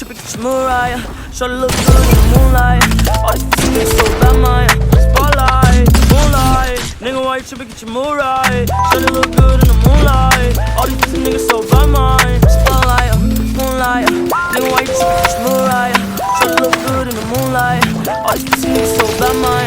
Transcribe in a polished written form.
trippin', get your Mariah. Shorty look good in the moonlight. All these pussy niggas so bad, mine. Spotlight, moonlight. Nigga, why you trippin', get your Mariah. Shorty look good in the moonlight. All these pussy niggas so bad, mine. Spotlight, moonlight. Nigga, why you trippin', get your Mariah. Shorty look good in the moonlight. All these pussy niggas so bad, mine.